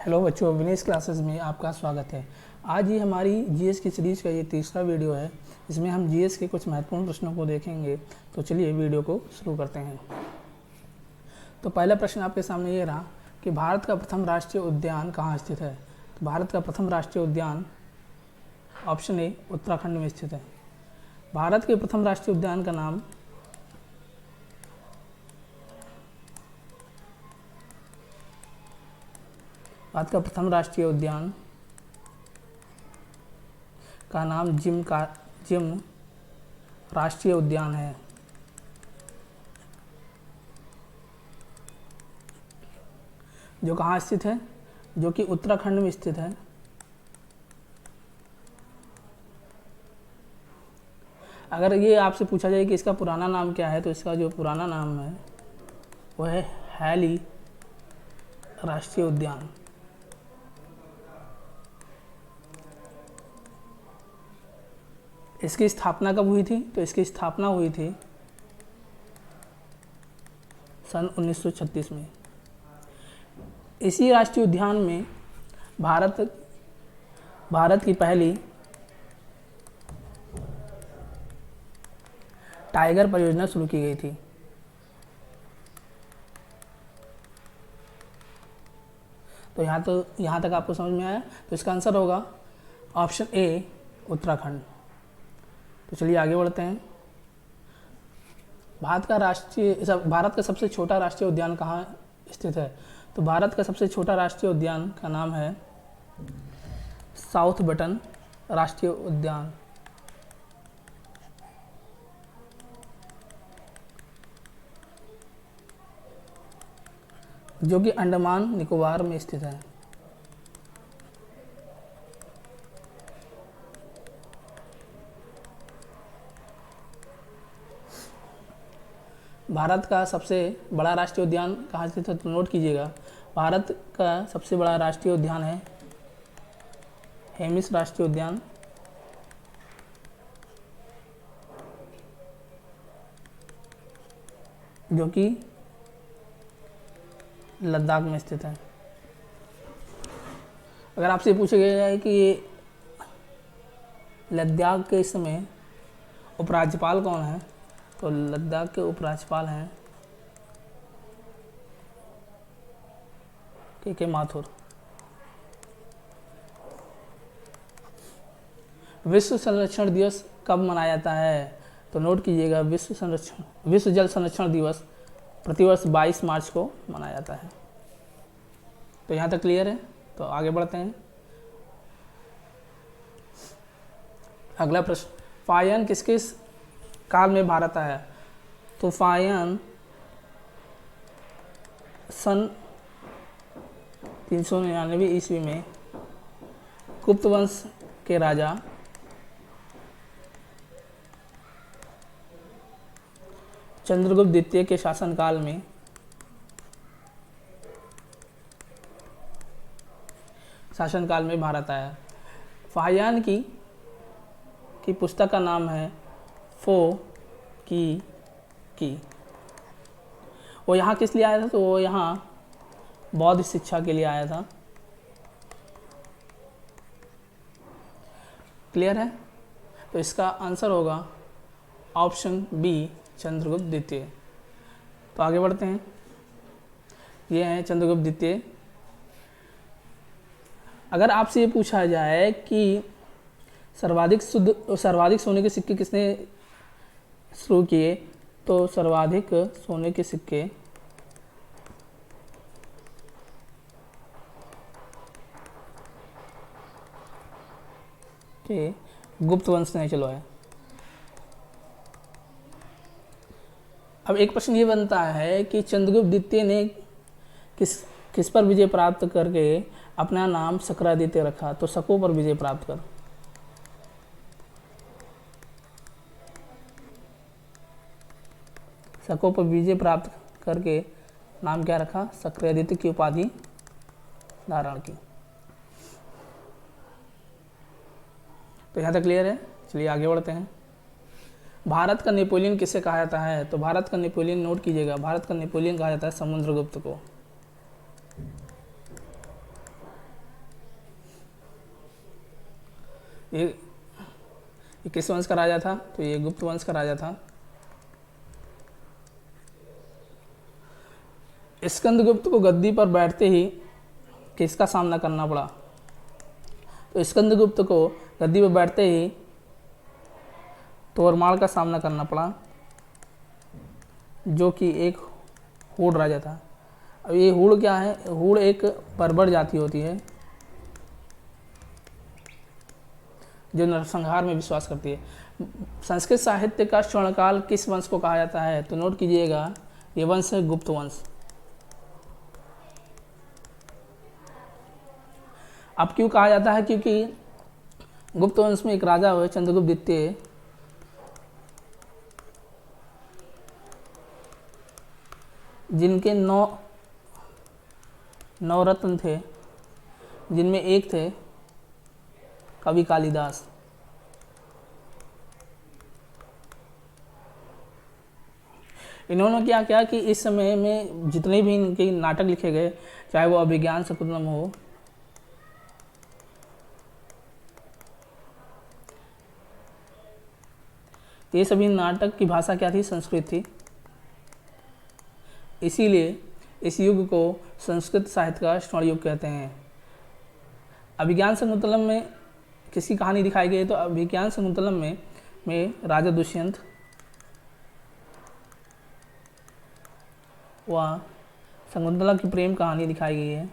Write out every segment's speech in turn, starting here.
Hello बच्चों, Vinesh classes में आपका स्वागत है। आज ये हमारी जीएस की सीरीज़ का ये तीसरा वीडियो है। इसमें हम जीएस के कुछ महत्वपूर्ण प्रश्नों को देखेंगे। तो चलिए वीडियो को शुरू करते हैं। तो पहला प्रश्न आपके सामने ये रहा कि भारत का प्रथम राष्ट्रीय उद्यान कहाँ स्थित है। तो भारत का प्रथम राष्ट्रीय उद्यान ऑप्शन ए उत्तराखंड में स्थित है। भारत के प्रथम राष्ट्रीय उद्यान का नाम भारत का प्रथम राष्ट्रीय उद्यान का नाम जिम राष्ट्रीय उद्यान है। जो कहाँ स्थित है? जो कि उत्तराखंड में स्थित है। अगर ये आपसे पूछा जाए कि इसका पुराना नाम क्या है, तो इसका जो पुराना नाम है वह है हैली राष्ट्रीय उद्यान। इसकी स्थापना कब हुई थी? तो इसकी स्थापना हुई थी सन 1936 में। इसी राष्ट्रीय उद्यान में भारत की पहली टाइगर परियोजना शुरू की गई थी। तो यहाँ तक आपको समझ में आया। तो इसका आंसर होगा ऑप्शन ए उत्तराखंड। तो चलिए आगे बढ़ते हैं। भारत का सबसे छोटा राष्ट्रीय उद्यान कहाँ स्थित है? तो भारत का सबसे छोटा राष्ट्रीय उद्यान का नाम है साउथ बटन राष्ट्रीय उद्यान। जो कि अंडमान निकोबार में स्थित है। भारत का सबसे बड़ा राष्ट्रीय उद्यान कहाँ स्थित है? तो नोट कीजिएगा, भारत का सबसे बड़ा राष्ट्रीय उद्यान है हेमिस राष्ट्रीय उद्यान, जो कि लद्दाख में स्थित है। अगर आपसे पूछा गया जाए कि लद्दाख के इस समय उपराज्यपाल कौन है, तो लद्दाख के उपराज्यपाल हैं के माथुर। विश्व संरक्षण दिवस कब मनाया जाता है? तो नोट कीजिएगा, विश्व जल संरक्षण दिवस प्रतिवर्ष 22 मार्च को मनाया जाता है। तो यहाँ तक क्लियर है। तो आगे बढ़ते हैं। अगला प्रश्न, फायन किसके काल में भारत आया? तो फायन सन 399 ईस्वी में गुप्त वंश के राजा चंद्रगुप्त द्वितीय के शासनकाल में भारत आया। फाहियान की पुस्तक का नाम है फो की। वो यहाँ किस लिए आया था? तो वो यहाँ बौद्ध शिक्षा के लिए आया था। क्लियर है? तो इसका आंसर होगा ऑप्शन बी चंद्रगुप्त द्वितीय। तो आगे बढ़ते हैं। ये हैं चंद्रगुप्त द्वितीय। अगर आपसे ये पूछा जाए कि सर्वाधिक सोने के सिक्के किसने शुरू किए, तो सर्वाधिक सोने के सिक्के के गुप्त वंश ने चलवाया। अब एक प्रश्न ये बनता है कि चंद्रगुप्त द्वितीय ने किस पर विजय प्राप्त करके अपना नाम शक्रादित्य रखा? तो शकों पर विजय प्राप्त कर। शकों पर विजय प्राप्त करके नाम क्या रखा? शक्रादित्य की उपाधि धारण की। तो यहाँ तक क्लियर है। चलिए आगे बढ़ते हैं। भारत का नेपोलियन किसे कहा जाता है? तो भारत का नेपोलियन, नोट कीजिएगा, भारत का नेपोलियन कहा जाता है समुद्रगुप्त को। ये किस वंश का राजा था? तो ये गुप्त वंश का राजा था। स्कंदगुप्त को गद्दी पर बैठते ही किसका सामना करना पड़ा? तो स्कंदगुप्त को गद्दी पर बैठते ही तोरमाल का सामना करना पड़ा, जो कि एक हूण राजा था। अब ये हूण क्या है? हूण एक बर्बर जाति होती है जो नरसंहार में विश्वास करती है। संस्कृत साहित्य का स्वर्णकाल किस वंश को कहा जाता है? तो नोट कीजिएगा, ये वंश है गुप्त वंश। अब क्यों कहा जाता है? क्योंकि गुप्त वंश में एक राजा हुए चंद्रगुप्त द्वितीय, जिनके नौ रत्न थे, जिनमें एक थे कवि कालिदास। इन्होंने क्या किया कि इस समय में जितने भी इनके नाटक लिखे गए, चाहे वो अभिज्ञान शकुंतलम हो, ये सभी नाटक की भाषा क्या थी? संस्कृत थी। इसीलिए इस युग को संस्कृत साहित्य का स्वर्ण युग कहते हैं। अभिज्ञान शकुंतलम में किसकी कहानी दिखाई गई? तो अभिज्ञान शकुंतलम में राजा दुष्यंत व शकुंतला की प्रेम कहानी दिखाई गई है,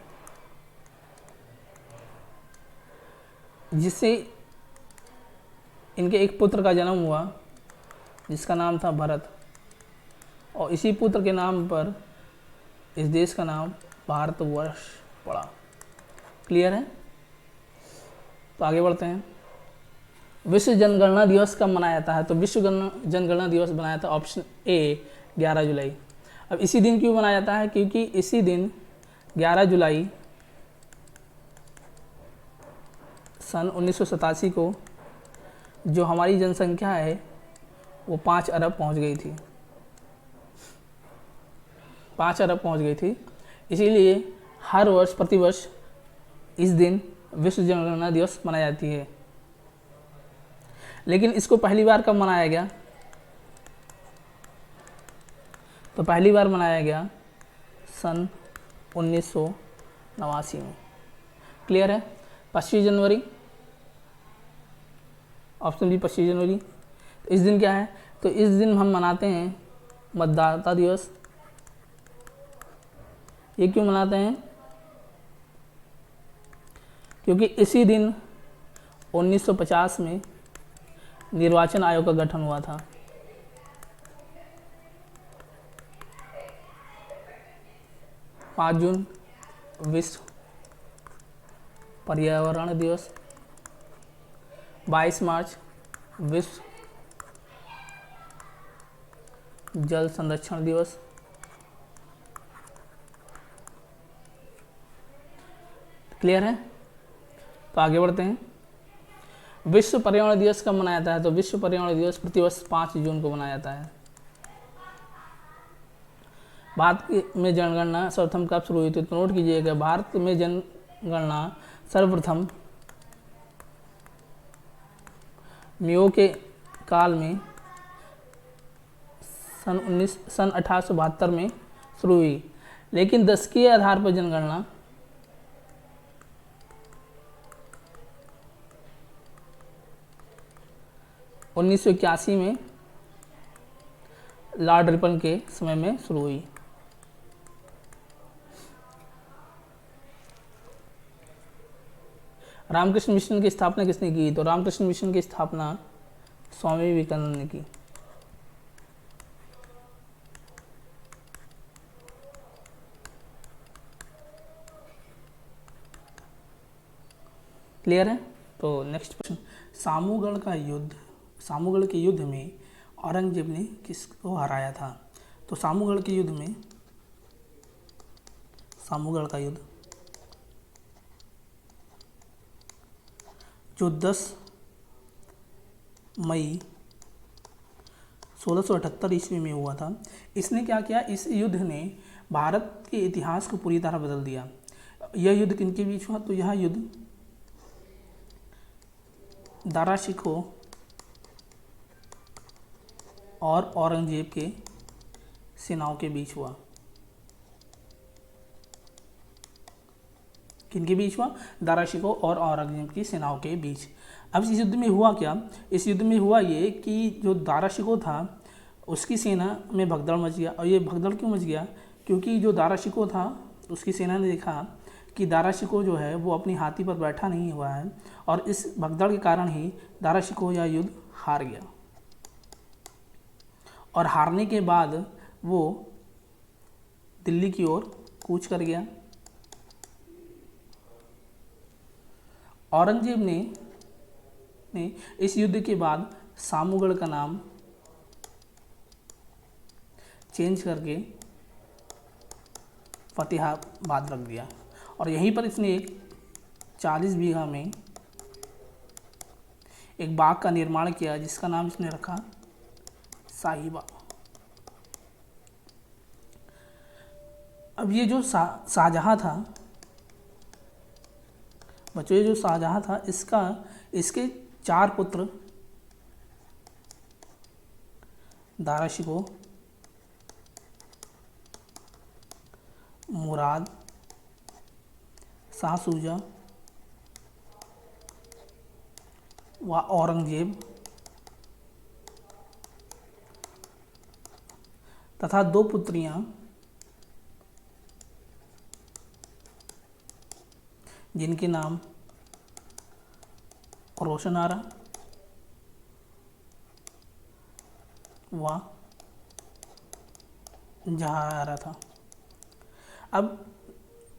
जिससे इनके एक पुत्र का जन्म हुआ जिसका नाम था भरत, और इसी पुत्र के नाम पर इस देश का नाम भारतवर्ष पड़ा। क्लियर है? तो आगे बढ़ते हैं। विश्व जनगणना दिवस कब मनाया जाता है? तो विश्व जनगणना दिवस बनाया था ऑप्शन ए 11 जुलाई। अब इसी दिन क्यों मनाया जाता है? क्योंकि इसी दिन 11 जुलाई सन 1987 को जो हमारी जनसंख्या है वो 5 अरब पहुंच गई थी। 5 अरब पहुंच गई थी। इसीलिए हर वर्ष प्रतिवर्ष इस दिन विश्व जनगणना दिवस मनाई जाती है। लेकिन इसको पहली बार कब मनाया गया? तो पहली बार मनाया गया सन 1989 में। क्लियर है? 25 जनवरी, ऑप्शन बी 25 जनवरी। तो इस दिन क्या है? तो इस दिन हम मनाते हैं मतदाता दिवस। ये क्यों मनाते हैं? क्योंकि इसी दिन 1950 में निर्वाचन आयोग का गठन हुआ था। पाँच जून विश्व पर्यावरण दिवस, 22 मार्च विश्व जल संरक्षण दिवस, क्लियर है? तो आगे बढ़ते हैं। विश्व पर्यावरण दिवस कब मनाया जाता है? तो विश्व पर्यावरण दिवस प्रतिवर्ष 5 जून को मनाया जाता है। भारत में जनगणना सर्वप्रथम कब शुरू हुई थी? तो नोट कीजिएगा, भारत में जनगणना सर्वप्रथम मियो के काल में सन 1872 में शुरू हुई। लेकिन दशकीय आधार पर जनगणना 1981 में लॉर्ड रिपन के समय में शुरू हुई। रामकृष्ण मिशन की स्थापना किसने की? तो रामकृष्ण मिशन की स्थापना स्वामी विवेकानंद ने की। क्लियर है? तो नेक्स्ट प्रश्न, सामूगढ़ के युद्ध में औरंगजेब ने किसको हराया था? तो सामूगढ़ के युद्ध में, सामूगढ़ का युद्ध जो 10 मई 1678 ईस्वी में हुआ था, इसने क्या किया? इस युद्ध ने भारत के इतिहास को पूरी तरह बदल दिया। यह युद्ध किनके बीच हुआ? तो यह युद्ध दारा शिकोह और औरंगजेब के सेनाओं के बीच हुआ। किनके बीच हुआ? दारा शिकोह और औरंगजेब की सेनाओं के बीच। अब इस युद्ध में हुआ क्या? इस युद्ध में हुआ ये कि जो दारा शिकोह था उसकी सेना में भगदड़ मच गया। और ये भगदड़ क्यों मच गया? क्योंकि जो दारा शिकोह था उसकी सेना ने देखा कि दारा शिकोह जो है वो अपनी हाथी पर बैठा नहीं हुआ है, और इस भगदड़ के कारण ही दारा शिकोह यह युद्ध हार गया। और हारने के बाद वो दिल्ली की ओर कूच कर गया। औरंगजेब ने इस युद्ध के बाद सामूगढ़ का नाम चेंज करके फतेहाबाद रख दिया, और यहीं पर इसने एक 40 बीघा में एक बाग का निर्माण किया जिसका नाम इसने रखा शाहीबाग। अब ये जो शाहजहां था बच्चों, ये जो शाहजहां था इसके 4 पुत्र दारा शिकोह, मुराद, शाह शुजा व औरंगजेब तथा 2 पुत्रियां जिनके नाम रोशन आरा व जहां आरा था। अब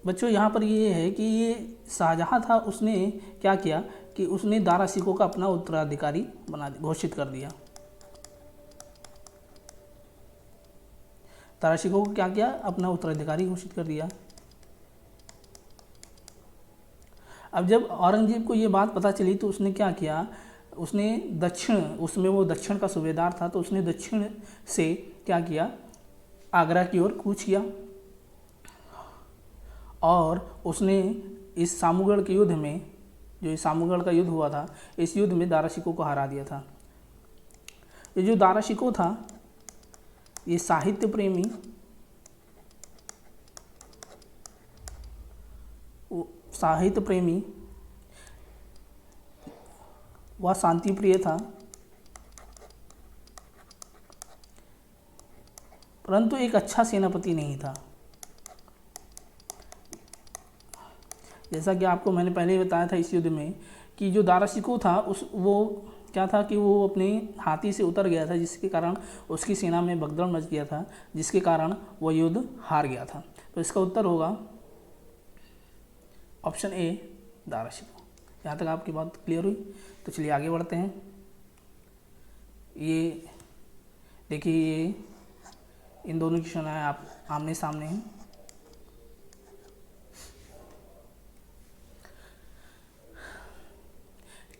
बच्चों यहाँ पर ये है कि ये शाहजहां था, उसने क्या किया कि उसने दारा शिकोह का अपना उत्तराधिकारी घोषित कर दिया। दारा शिकोह को क्या किया? अपना उत्तराधिकारी घोषित कर दिया। अब जब औरंगजेब को ये बात पता चली तो उसने क्या किया? उसने उसमें वो दक्षिण का सूबेदार था, तो उसने दक्षिण से क्या किया? आगरा की ओर कूच किया, और उसने इस सामूगढ़ के युद्ध में, जो इस सामूगढ़ का युद्ध हुआ था, इस युद्ध में दारा शिकोह को हरा दिया था। ये जो दारा शिकोह था ये साहित्य प्रेमी व शांति प्रिय था, परंतु एक अच्छा सेनापति नहीं था। जैसा कि आपको मैंने पहले ही बताया था इस युद्ध में कि जो दारा शिकोह था वो क्या था कि वो अपने हाथी से उतर गया था, जिसके कारण उसकी सेना में भगदड़ मच गया था, जिसके कारण वो युद्ध हार गया था। तो इसका उत्तर होगा ऑप्शन ए, दारा शिकोह। यहाँ तक आपकी बात क्लियर हुई? तो चलिए आगे बढ़ते हैं। ये देखिए, ये इन दोनों की सेनाएं आप आमने सामने हैं।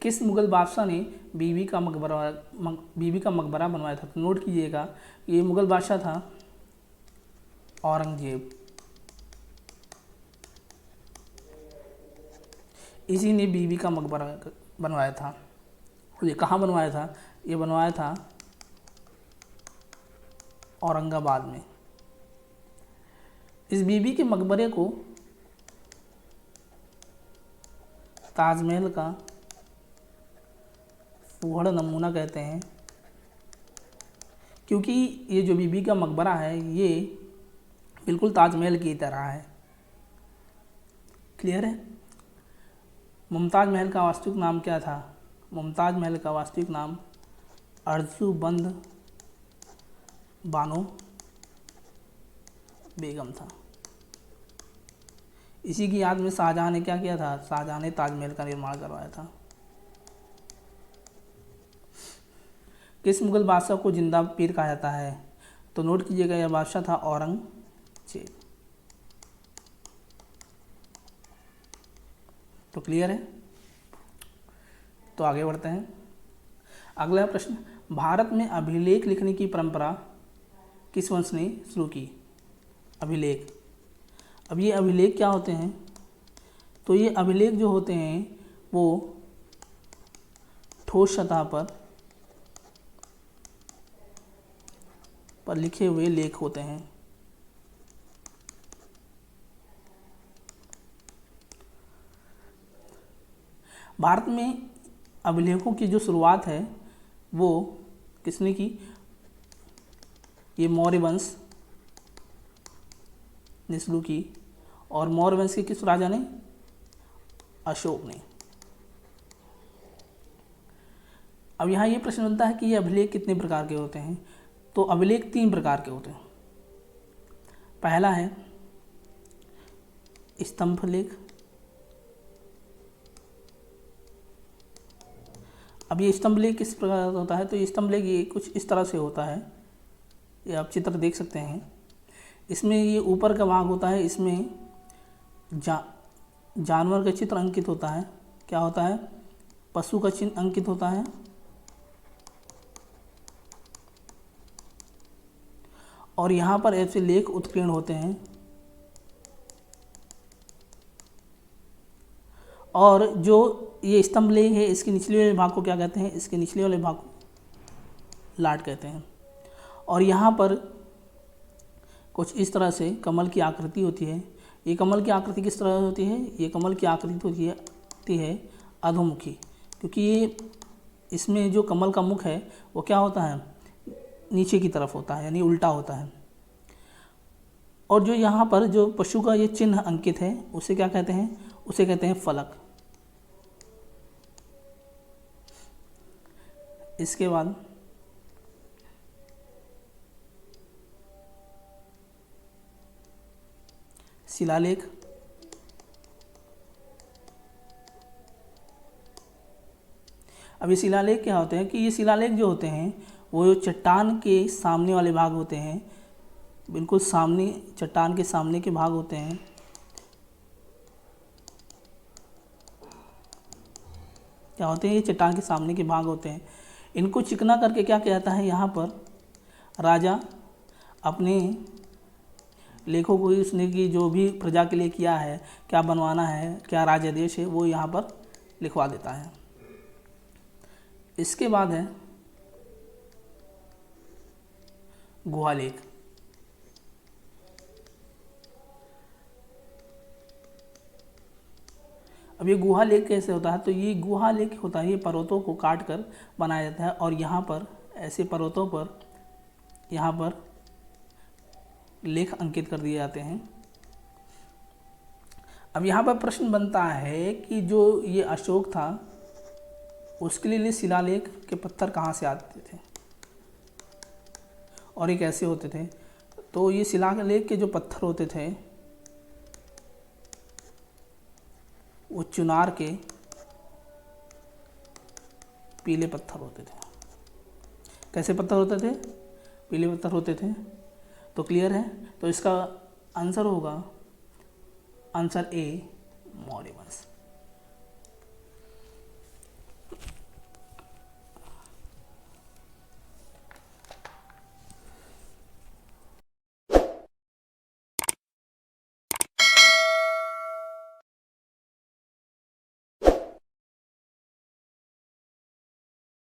किस मुगल बादशाह ने बीबी का मकबरा बनवाया था? तो नोट कीजिएगा, ये मुगल बादशाह था औरंगजेब। इसी ने बीबी का मकबरा बनवाया था। ये कहाँ बनवाया था? ये बनवाया था औरंगाबाद में। इस बीबी के मकबरे को ताजमहल का फूहड़ नमूना कहते हैं, क्योंकि ये जो बीबी का मकबरा है ये बिल्कुल ताजमहल की तरह है। क्लियर है? मुमताज महल का वास्तविक नाम क्या था? मुमताज महल का वास्तविक नाम अर्जुबंद बानो बेगम था। इसी की याद में शाहजहां ने क्या किया था? शाहजहां ने ताजमहल का निर्माण करवाया था। किस मुगल बादशाह को जिंदा पीर कहा जाता है? तो नोट कीजिएगा, यह बादशाह था औरंगजेब। तो क्लियर है? तो आगे बढ़ते हैं। अगला प्रश्न, भारत में अभिलेख लिखने की परंपरा किस वंश ने शुरू की? अभिलेख। अब ये अभिलेख क्या होते हैं? तो ये अभिलेख जो होते हैं वो ठोस सतह पर लिखे हुए लेख होते हैं। भारत में अभिलेखों की जो शुरुआत है वो किसने की? ये मौर्य वंश ने शुरू की। और मौर्य वंश के किस राजा ने? अशोक ने। अब यहाँ ये प्रश्न बनता है कि ये अभिलेख कितने प्रकार के होते हैं? तो अभिलेख 3 प्रकार के होते हैं। पहला है स्तंभ लेख। अब ये स्तंभ लेख किस प्रकार का होता है? तो ये स्तंभ लेख ये कुछ इस तरह से होता है, ये आप चित्र देख सकते हैं। इसमें ये ऊपर का भाग होता है, इसमें जानवर का चित्र अंकित होता है। क्या होता है? पशु का चिन्ह अंकित होता है। और यहाँ पर ऐसे लेख उत्कीर्ण होते हैं। और जो ये स्तंभ लेख है इसके निचले वाले भाग को क्या कहते हैं? इसके निचले वाले भाग को लाट कहते हैं। और यहाँ पर कुछ इस तरह से कमल की आकृति होती है। ये कमल की आकृति किस तरह होती है? ये कमल की आकृति होती है अधोमुखी, क्योंकि ये इसमें जो कमल का मुख है वो क्या होता है? नीचे की तरफ होता है, यानी उल्टा होता है। और जो यहाँ पर जो पशु का ये चिन्ह अंकित है उसे क्या कहते हैं? उसे कहते हैं फलक। इसके बाद शिलालेख। अब ये शिलालेख क्या होते हैं? कि ये शिलालेख जो होते हैं वो चट्टान के सामने वाले भाग होते हैं, बिल्कुल सामने, चट्टान के सामने के भाग होते हैं। क्या होते हैं? ये चट्टान के सामने के भाग होते हैं। इनको चिकना करके क्या किया जाता है? यहाँ पर राजा अपने लेखों को, उसने की जो भी प्रजा के लिए किया है, क्या बनवाना है, क्या राजादेश है, वो यहाँ पर लिखवा देता है। इसके बाद है गुहालेख। अब ये गुहालेख कैसे होता है? तो ये गुहालेख होता है, ये पर्वतों को काट कर बनाया जाता है और यहाँ पर ऐसे पर्वतों पर यहाँ पर लेख अंकित कर दिए जाते हैं। अब यहाँ पर प्रश्न बनता है कि जो ये अशोक था उसके लिए शिलालेख के पत्थर कहाँ से आते थे और ये कैसे होते थे? तो ये शिलालेख के जो पत्थर होते थे वो चुनार के पीले पत्थर होते थे। कैसे पत्थर होते थे? पीले पत्थर होते थे। तो क्लियर है? तो इसका आंसर होगा आंसर ए, मौर्य वंश।